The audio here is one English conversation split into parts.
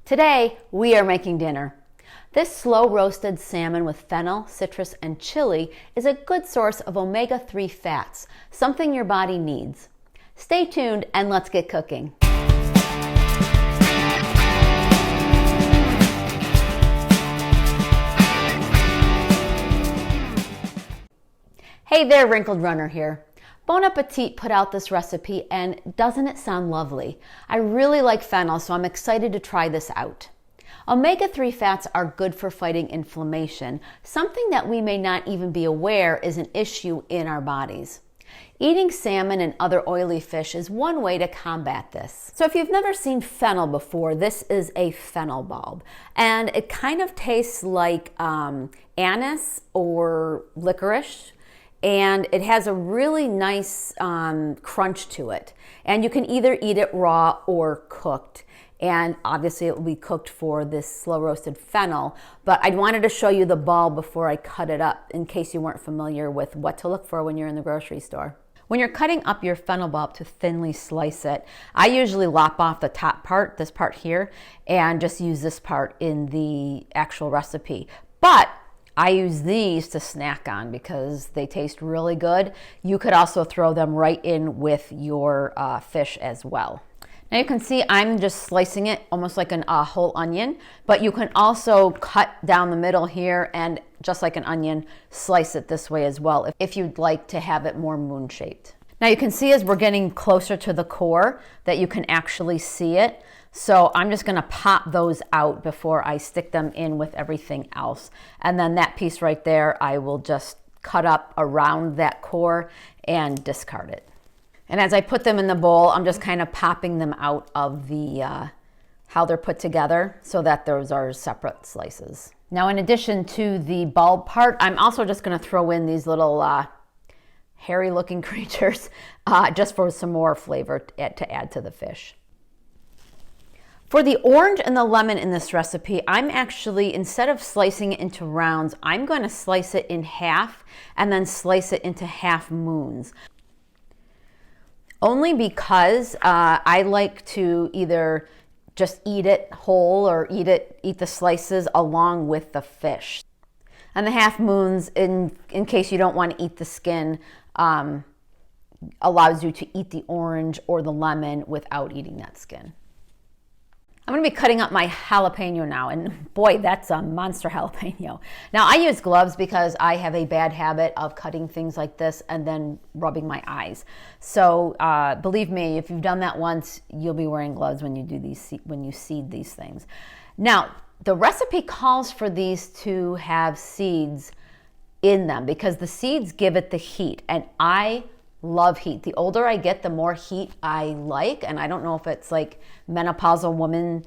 Today, we are making dinner. This slow roasted salmon with fennel, citrus, and chili is a good source of omega-3 fats, something your body needs. Stay tuned and let's get cooking. Hey there, Wrinkled Runner here. Bon Appetit put out this recipe and doesn't it sound lovely? I really like fennel, so I'm excited to try this out. Omega-3 fats are good for fighting inflammation, something that we may not even be aware is an issue in our bodies. Eating salmon and other oily fish is one way to combat this. So if you've never seen fennel before, this is a fennel bulb. And it kind of tastes like anise or licorice. And it has a really nice crunch to it. And you can either eat it raw or cooked. And obviously it will be cooked for this slow roasted fennel. But I wanted to show you the bulb before I cut it up in case you weren't familiar with what to look for when you're in the grocery store. When you're cutting up your fennel bulb to thinly slice it, I usually lop off the top part, this part here, and just use this part in the actual recipe. But I use these to snack on because they taste really good. You could also throw them right in with your fish as well. Now you can see I'm just slicing it almost like a whole onion, but you can also cut down the middle here and just like an onion, slice it this way as well if you'd like to have it more moon shaped. Now you can see as we're getting closer to the core that you can actually see it. So I'm just gonna pop those out before I stick them in with everything else. And then that piece right there, I will just cut up around that core and discard it. And as I put them in the bowl, I'm just kind of popping them out of the, how they're put together so that those are separate slices. Now in addition to the bulb part, I'm also just gonna throw in these little hairy looking creatures just for some more flavor to add to the fish. For the orange and the lemon in this recipe, I'm actually, instead of slicing it into rounds, I'm going to slice it in half and then slice it into half moons. Only because I like to either just eat it whole or eat the slices along with the fish. And the half moons, in case you don't want to eat the skin, allows you to eat the orange or the lemon without eating that skin. I'm going to be cutting up my jalapeno now, and boy, that's a monster jalapeno. Now, I use gloves because I have a bad habit of cutting things like this and then rubbing my eyes. So believe me, if you've done that once, you'll be wearing gloves when you do these, when you seed these things. Now, the recipe calls for these to have seeds in them because the seeds give it the heat, and I love heat. The older I get, the more heat I like, and I don't know if it's like menopausal women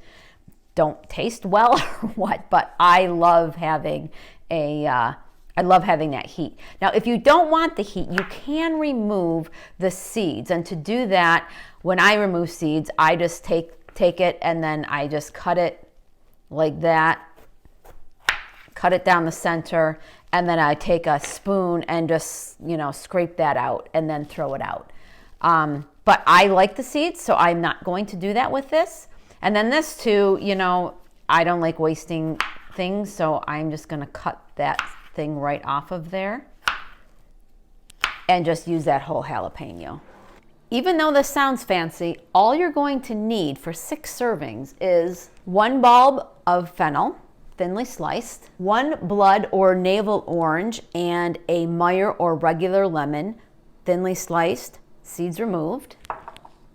don't taste well or what, but I love having that heat. Now, if you don't want the heat, you can remove the seeds, and to do that, when I remove seeds, I just take it and then I just cut it like that, cut it down the center, and then I take a spoon and just, scrape that out and then throw it out. But I like the seeds, so I'm not going to do that with this. And then this too, I don't like wasting things, so I'm just gonna cut that thing right off of there and just use that whole jalapeno. Even though this sounds fancy, all you're going to need for 6 servings is 1 bulb of fennel, thinly sliced, 1 blood or navel orange, and a Meyer or regular lemon, thinly sliced, seeds removed,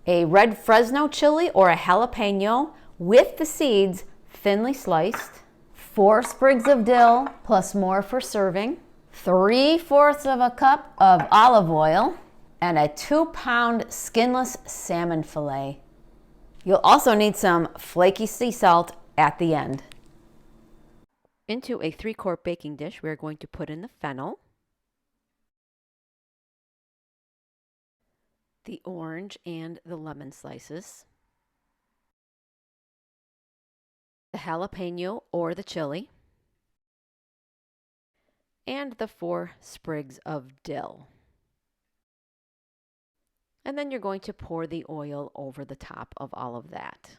a red Fresno chili or a jalapeno with the seeds thinly sliced, 4 sprigs of dill plus more for serving, 3/4 of a cup of olive oil, and a 2-pound skinless salmon fillet. You'll also need some flaky sea salt at the end. Into a 3-quart baking dish, we're going to put in the fennel, the orange and the lemon slices, the jalapeno or the chili, and the 4 sprigs of dill. And then you're going to pour the oil over the top of all of that.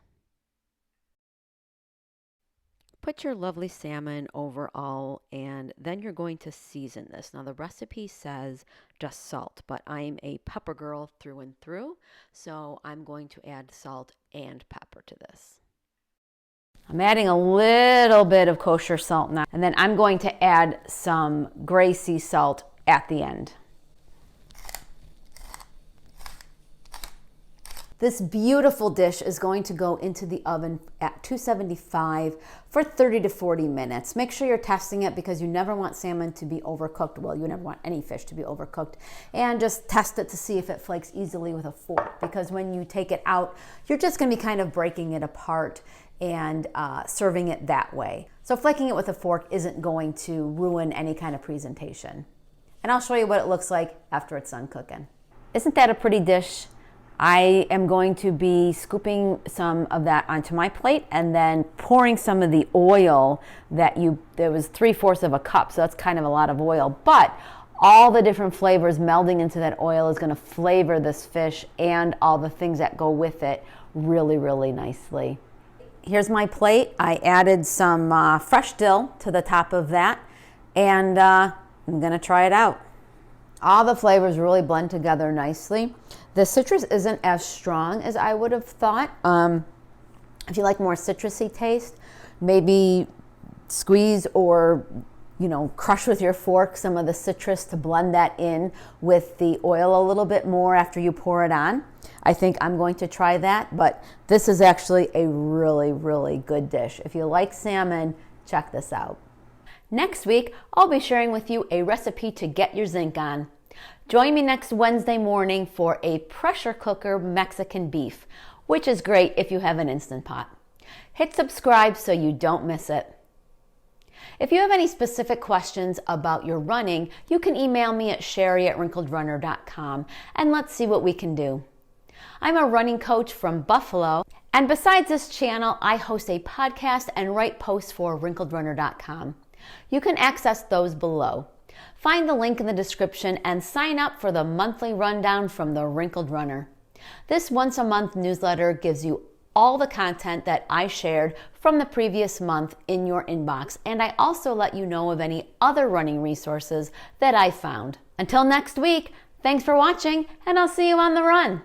put your lovely salmon over all, and then you're going to season this. Now the recipe says just salt, but I'm a pepper girl through and through, so I'm going to add salt and pepper to this. I'm adding a little bit of kosher salt now, and then I'm going to add some gray sea salt at the end. This beautiful dish is going to go into the oven at 275 for 30 to 40 minutes. Make sure you're testing it because you never want salmon to be overcooked. Well, you never want any fish to be overcooked. And just test it to see if it flakes easily with a fork, because when you take it out, you're just going to be kind of breaking it apart and serving it that way. So flaking it with a fork isn't going to ruin any kind of presentation. And I'll show you what it looks like after it's done cooking. Isn't that a pretty dish? I am going to be scooping some of that onto my plate and then pouring some of the oil there was 3/4 of a cup, so that's kind of a lot of oil, but all the different flavors melding into that oil is going to flavor this fish and all the things that go with it really, really nicely. Here's my plate. I added some fresh dill to the top of that, and I'm going to try it out. All the flavors really blend together nicely. The citrus isn't as strong as I would have thought. If you like more citrusy taste, maybe squeeze or crush with your fork some of the citrus to blend that in with the oil a little bit more after you pour it on. I think I'm going to try that, but this is actually a really, really good dish. If you like salmon, check this out. Next week, I'll be sharing with you a recipe to get your zinc on. Join me next Wednesday morning for a pressure cooker Mexican beef, which is great if you have an Instant Pot. Hit subscribe so you don't miss it. If you have any specific questions about your running, you can email me at sherry@wrinkledrunner.com and let's see what we can do. I'm a running coach from Buffalo, and besides this channel, I host a podcast and write posts for wrinkledrunner.com. You can access those below. Find the link in the description and sign up for the monthly rundown from the Wrinkled Runner. This once a month newsletter gives you all the content that I shared from the previous month in your inbox, and I also let you know of any other running resources that I found. Until next week, thanks for watching, and I'll see you on the run.